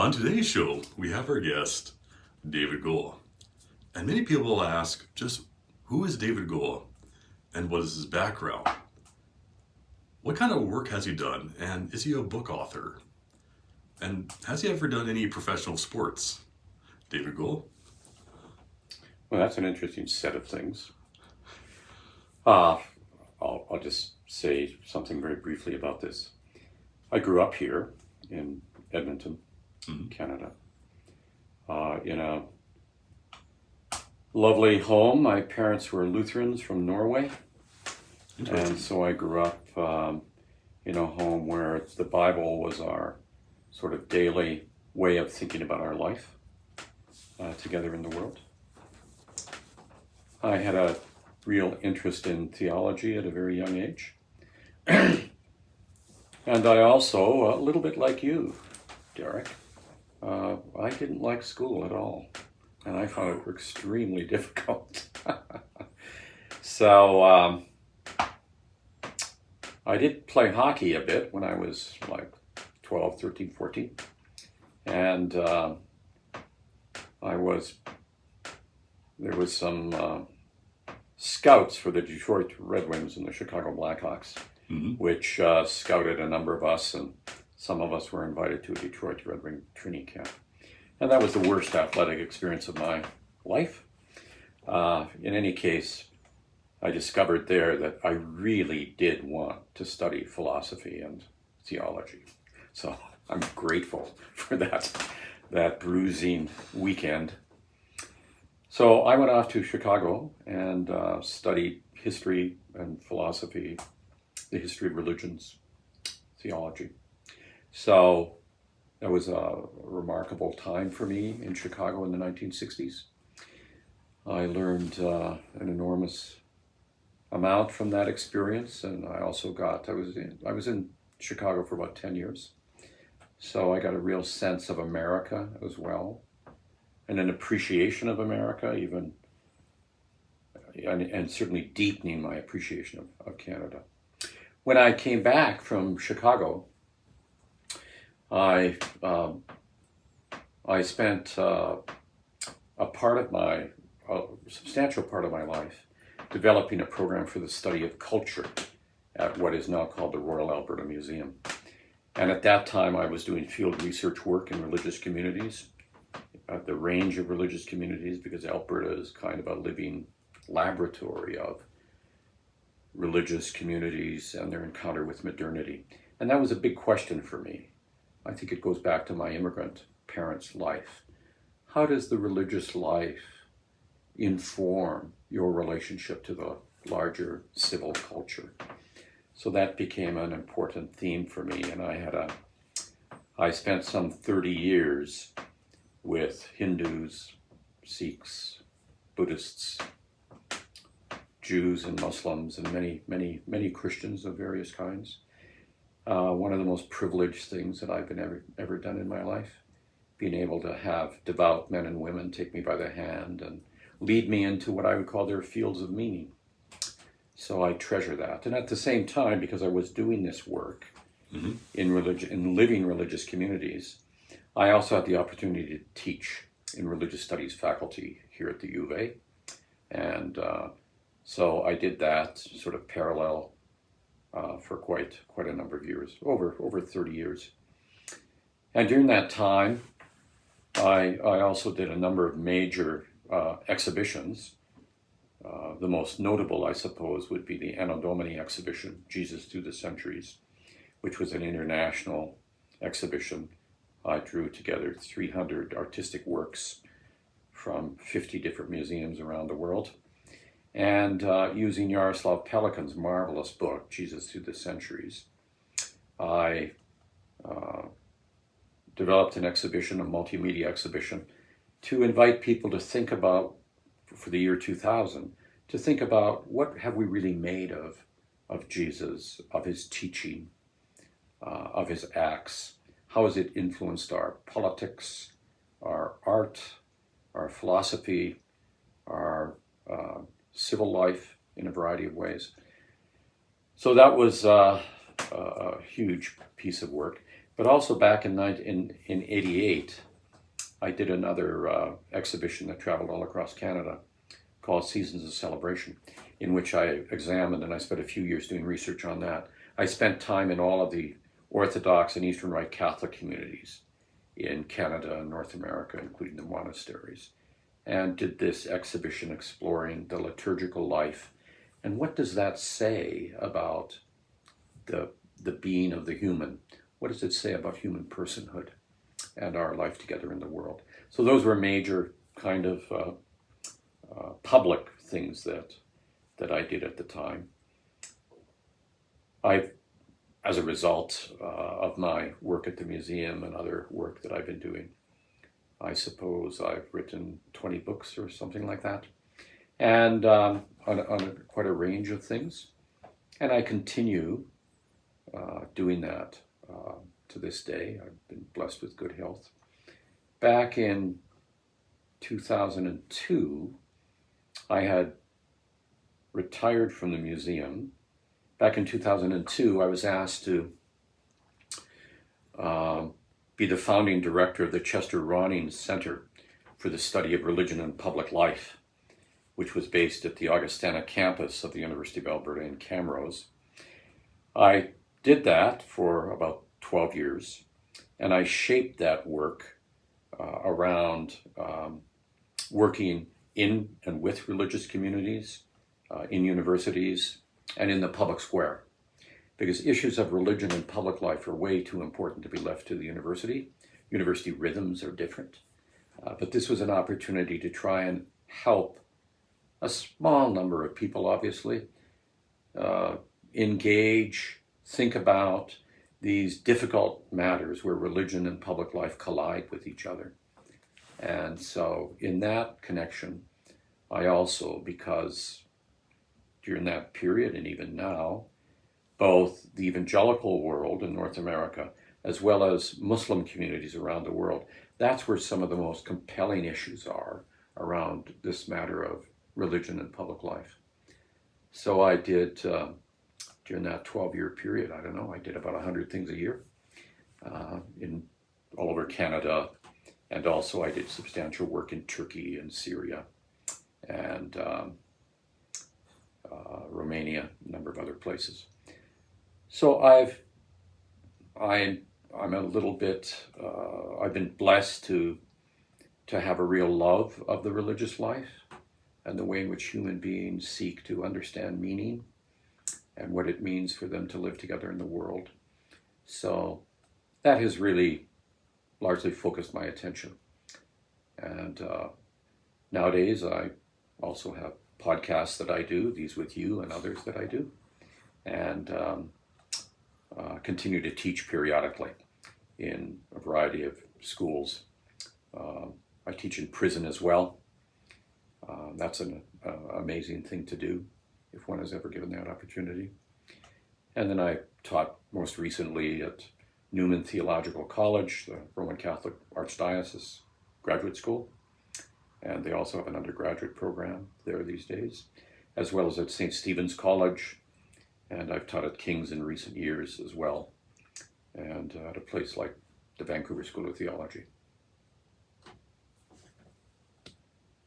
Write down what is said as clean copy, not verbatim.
On today's show, we have our guest, David Gohl. And many people will ask, just who is David Gohl and what is his background? What kind of work has he done? And is he a book author? And has he ever done any professional sports? David Gohl? Well, that's an interesting set of things. I'll just say something very briefly about this. I grew up here in Edmonton, Canada, in a lovely home. My parents were Lutherans from Norway, and so I grew up in a home where the Bible was our sort of daily way of thinking about our life together in the world. I had a real interest in theology at a very young age. And I also, a little bit like you, Derek, I didn't like school at all. And I found it extremely difficult. So I did play hockey a bit when I was like 12, 13, 14. And there was some scouts for the Detroit Red Wings and the Chicago Blackhawks, which scouted a number of us, and some of us were invited to a Detroit Red Wing training camp. And that was the worst athletic experience of my life. In any case, I discovered there that I really did want to study philosophy and theology. So I'm grateful for that bruising weekend. So I went off to Chicago and studied history and philosophy, the history of religions, theology. So that was a remarkable time for me in Chicago in the 1960s. I learned an enormous amount from that experience, and I also I was in Chicago for about 10 years. So I got a real sense of America as well, and an appreciation of America, even, and certainly deepening my appreciation of Canada. When I came back from Chicago, I spent a substantial part of my life developing a program for the study of culture at what is now called the Royal Alberta Museum. And at that time, I was doing field research work in religious communities, at the range of religious communities, because Alberta is kind of a living laboratory of religious communities and their encounter with modernity. And that was a big question for me. I think it goes back to my immigrant parents' life. How does the religious life inform your relationship to the larger civil culture? So that became an important theme for me, and I spent some 30 years with Hindus, Sikhs, Buddhists, Jews and Muslims, and many Christians of various kinds. One of the most privileged things that I've ever done in my life, being able to have devout men and women take me by the hand and lead me into what I would call their fields of meaning. So I treasure that. And at the same time, because I was doing this work in living religious communities, I also had the opportunity to teach in religious studies faculty here at the U of A. And so I did that sort of parallel for quite a number of years, over 30 years. And during that time, I also did a number of major exhibitions. The most notable, I suppose, would be the Anno Domini exhibition, Jesus Through the Centuries, which was an international exhibition. I drew together 300 artistic works from 50 different museums around the world. And using Jaroslav Pelikan's marvelous book, Jesus Through the Centuries, I developed an exhibition, a multimedia exhibition, to invite people to think about, for the year 2000, to think about what have we really made of Jesus, of his teaching, of his acts. How has it influenced our politics, our art, our philosophy, our civil life in a variety of ways? So that was a huge piece of work. But also back in 88, I did another exhibition that traveled all across Canada called Seasons of Celebration, in which I examined, and I spent a few years doing research on that. I spent time in all of the Orthodox and Eastern Rite Catholic communities in Canada and North America, including the monasteries, and did this exhibition exploring the liturgical life. And what does that say about the being of the human? What does it say about human personhood and our life together in the world? So those were major kind of public things that I did at the time. As a result of my work at the museum and other work that I've been doing, I suppose I've written 20 books or something like that, and on quite a range of things. And I continue doing that to this day. I've been blessed with good health. Back in 2002, I had retired from the museum. Back in 2002, I was asked to be the founding director of the Chester Ronning Center for the Study of Religion and Public Life, which was based at the Augustana campus of the University of Alberta in Camrose. I did that for about 12 years, and I shaped that work around working in and with religious communities, in universities, and in the public square. Because issues of religion and public life are way too important to be left to the university. University rhythms are different. But this was an opportunity to try and help a small number of people, obviously, engage, think about these difficult matters where religion and public life collide with each other. And so in that connection, I also, because during that period and even now, both the evangelical world in North America as well as Muslim communities around the world, that's where some of the most compelling issues are around this matter of religion and public life. So I did, during that 12-year period, I did about 100 things a year in all over Canada. And also I did substantial work in Turkey and Syria and Romania, a number of other places. So I'm a little bit, I've been blessed to have a real love of the religious life and the way in which human beings seek to understand meaning and what it means for them to live together in the world. So that has really largely focused my attention. And nowadays I also have podcasts that I do, these with you and others that I do, and continue to teach periodically in a variety of schools. I teach in prison as well. That's an amazing thing to do if one is ever given that opportunity. And then I taught most recently at Newman Theological College, the Roman Catholic Archdiocese Graduate School. And they also have an undergraduate program there these days, as well as at St. Stephen's College. And I've taught at King's in recent years as well, and at a place like the Vancouver School of Theology.